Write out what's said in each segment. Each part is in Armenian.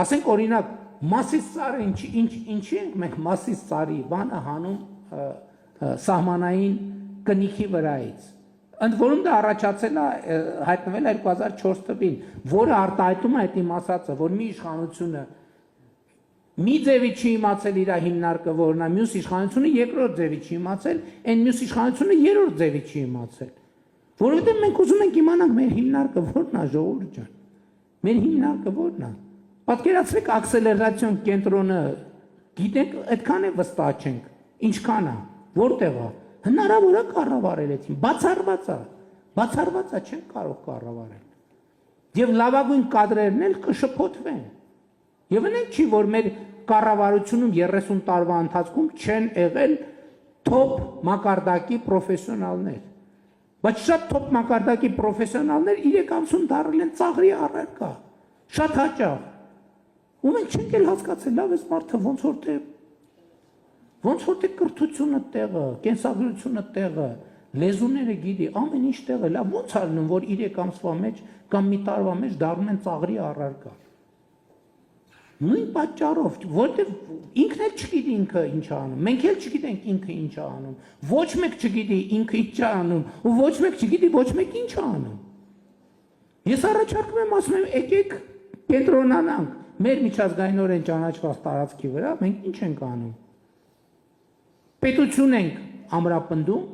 Ասենք օրինակ Մասիս Սարը ինչի ենք մենք Մասիս Սարի բանը հանում սահմանային կնիքի վրայից։ Ընդ որում դա առաջացել է հայտնվել 2004 թվականին, որը արտահայտում է այդ իմ ասածը, որ մի իշխանությունը մի ձևի չի իմացել իր հիմնարկը որն է, մյուս իշխանությունը երկրորդ ձևի չի իմացել, այն մյուս իշխանությունը երրորդ ձևի չի իմացել։ Որովհետև մենք ուզում ենք իմանանք մեր հիմնարկը որն է, ժողովուրդ ջան։ Մեր հիմնարկը որն է։ Պատկերացրեք ակսելերացիոն կենտրոնը, գիտենք, այդքան է վստահ չենք, ինչքան է, որտեղ է։ Հնարավոր է կառավարել այդին, բացառված է, չենք կարող կառավարել։ Եվ լավագույն կադրերն էլ կշփոթվեն։ Եվ այն չի, որ մեր կառավարությունում 30 տարվա ընթացքում չեն եղել թոփ մակարդակի պրոֆեսիոնալներ։ Բայց շատ թոփ մակարդակի պրոֆեսիոնալներ 3 ամսում դառել են ծաղրի առարկա։ Շատ հաճախ։ Ու մենք չենք էլ հասկացել, լավ էս մարդը ոնց որ թե կրթությունը տեղը, կենսագրությունը տեղը, լեզուները գիտի, ամեն ինչ տեղը, լավ ոնց ալնում, որ 3 ամսվա մեջ կամ մի տարվա մեջ դառնում են ծաղրի առարկա։ Նույն պատճառով, որտեղ ինքն էլ չգիտի ինքը ինչ է անում, մենք էլ չգիտենք ինքը ինչ է անում, ոչ մեկ չգիտի ինքը ինչ է անում, ու ոչ մեկ չգիտի ոչ մեկ ինչ է անում։ Ես առաջարկում եմ, ասում եմ, եկեք կենտրոնանանք մեր միջազգայինորեն ճանաչված տարածքի վրա, մենք ինչ ենք անում։ Պետություն ենք ամրապնդում,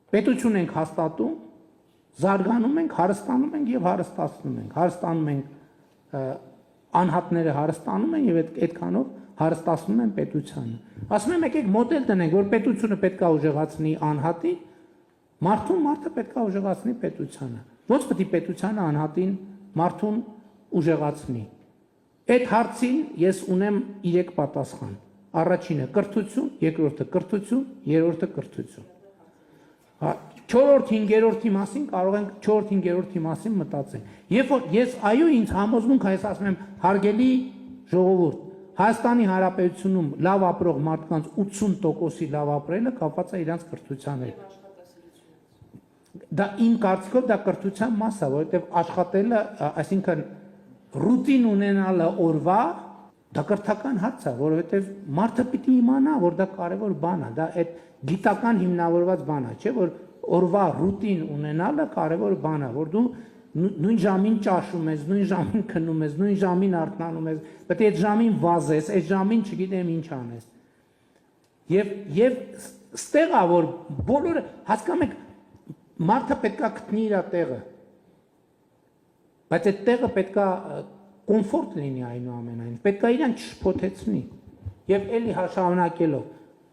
պետություն ենք հաստատում, զարգանում ենք, հարստանում ենք եւ հարստացնում ենք։ Հարստանում ենք անհատները հարստանում են եւ այդքանով հարստացնում են պետությանը։ Ասում եմ եկեք մոդել տնենք, որ պետությունը պետք է ուժեղացնի անհատին, մարդը պետք է ուժեղացնի պետությանը։ Ոնց պետք է պետությանը անհատին մարդուն ուժեղացնի։ Այդ հարցին ես ունեմ 3 պատասխան։ Առաջինը կրթություն, երկրորդը կրթություն, երրորդը կրթություն։ 4-րդ, 5-րդի մասին կարող ենք 4-5-րդի մասին մտածենք։ Երբ որ ես այո ինձ համոզմունք այս ասում եմ հարգելի ժողովուրդ, Հայաստանի Հանրապետությունում լավ ապրող մարդկանց 80%-ի լավ ապրելը կապված է իրանց կրթության հետ։ Դա իմ կարծիքով դա կրթության մաս է, որովհետև աշխատելը, այսինքն ռուտին ունենալը օրվա դա կրթական հարց է, որովհետև մարդը պիտի իմանա, որ դա կարևոր բան է, դա այդ գիտական հիմնավորված բան է, չէ՞ որ օրվա ռուտին ունենալը կարևոր բան է, որ դու նույն ժամին ճաշում ես, նույն ժամին քնում ես, նույն ժամին արթնանում ես, պետք է այդ ժամին վազես, այդ ժամին չգիտեմ ինչ անես։ Եվ ստեղ է, որ բոլորը հասկանում եք, մարդը պետք է գտնի իր տեղը, բայց այդ տեղը պետք է կոմֆորտ լինի այնուամենայնիվ, պետք է իրան չշփոթեցնի։ Եվ էլի շարունակելով,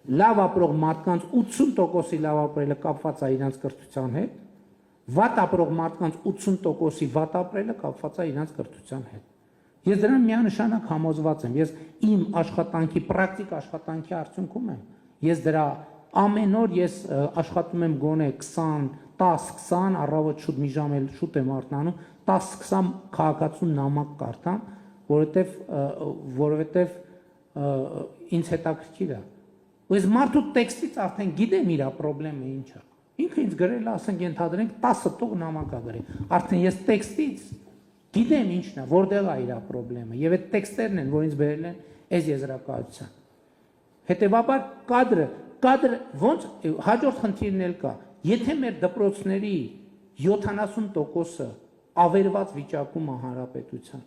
լավ ապրող մարդկանց 80%-ի լավ ապրելը կապված է իրանց կրթության հետ, վատ ապրող մարդկանց 80%-ի վատ ապրելը կապված է իրանց կրթության հետ։ Ես դրան միանշանակ համոզված եմ, ես իմ աշխատանքի, պրակտիկ աշխատանքի արդյունքում եմ, ես դրա ամեն օր ես աշխատում եմ գոնե 10-20 առավոտ շուտ մի ժամ էլ շուտ եմ արթնանում, 10-20 քաղաքացու նամակ կարդամ, որովհետև ինձ հետաքրքիր է։ Ու ես մարդու տեքստից արդեն գիտեմ իր խնդրեմը ինչ է։ Ինքը ինձ գրել է, ասենք ենթադրենք 10 տող նամակ է գրել։ Արդեն ես տեքստից գիտեմ ինչն է, որտեղ է իր խնդրեմը, եւ այդ տեքստերն են, որ ինձ բերել են այս եզրակացության։ Հետևաբար կադրը ոնց հաջորդ խնդիրն էլ կա։ Եթե մեր դպրոցների 70%-ը ավերված վիճակում է հանրապետության,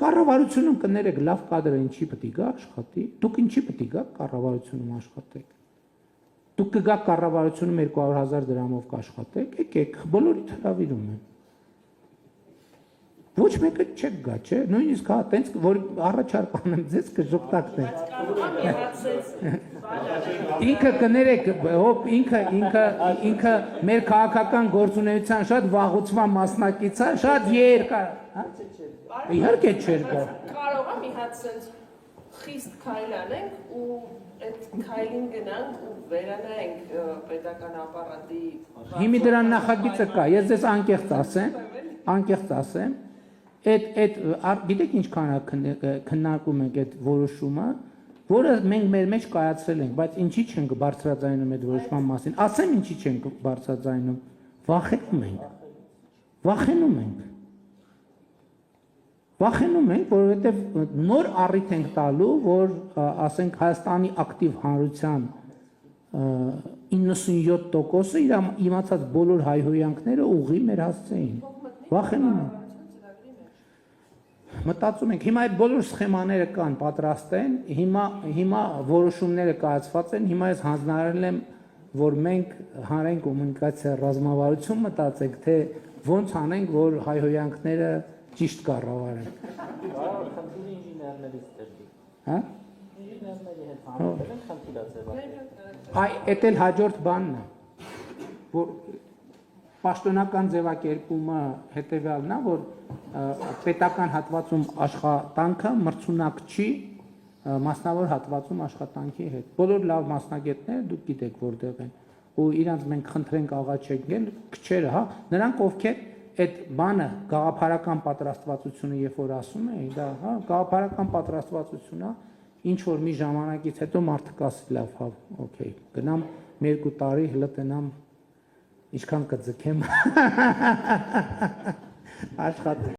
կառավարությունում կներեք լավ կադրը ինչի պետք է գա աշխատի, դուք ինչի պետք է գա կառավարությունում աշխատեք։ Դուք կգաք կառավարությունում 200,000 դրամով կաշխատեք, եկեք, բոլորիդ հրավիրում եմ։ Ոչ մեկը չեք գա, չէ՞, նույնիսկ հա տենց որ առաջարկ անեմ ձեզ կժոկտակնեք։ Ինքը կներեք, ինքը մեր քաղաքական գործունեության շատ վաղուցման մասնակից է, շատ երկար, հա։ Իհարկե չէր գա։ Կարող է մի հատ sense խիստ քայլ անենք ու այդ քայլին գնանք ու վերանայենք պետական ապարատի։ Հիմի դրան նախագիծը կա, ես ձեզ անկեղծ ասեմ, գիտեք ինչքան քննարկում ենք այդ որոշումը, որը մենք մեր մեջ կայացրել ենք, բայց ինչի չենք բարձրաձայնում այդ որոշման մասին, ասեմ ինչի չենք բարձրաձայնում, վախենում ենք, Վախենում ենք, որովհետև նոր առիթ ենք տալու, որ ասենք Հայաստանի ակտիվ հանրության 97%-ը իր իմացած բոլոր հայհոյանքները ուղղի մեր հասցեին։ Վախենում ենք։ Մտածում ենք, հիմա այդ բոլոր սխեմաները կան, պատրաստ են, հիմա որոշումները կայացված են, հիմա ես հանձնարարել եմ, որ մենք հանրային կոմունիկացիա ռազմավարություն մտածենք, թե ոնց անենք, որ հայհոյանքները ճիշտ կառավարեն։ Խնդիրը ինժեներներից դեպի։ Հա? Ինժեներների հետ համատեղ են խնդիրը ձևավորել։ Այ էդ էլ հաջորդ բանն է, որ պաշտոնական ձևակերպումը հետևյալն է, որ պետական հատվածում աշխատանքը մրցունակ չի մասնավոր հատվածում աշխատանքի հետ։ Բոլոր լավ մասնագետները դուք գիտեք որտեղ են, ու իրանց մենք խնդրենք աղաչել, քչերը, հա, նրանք ովքեր այդ բանը գաղափարական պատրաստվածությունը երբ որ ասում էի, դա, հա, գաղափարական պատրաստվածությունն է, ինչ որ մի ժամանակից հետո մարդը կասի լավ, հա, օքեյ, գնամ 2 տարի հլտենամ ինչքան կձգեմ աշխատել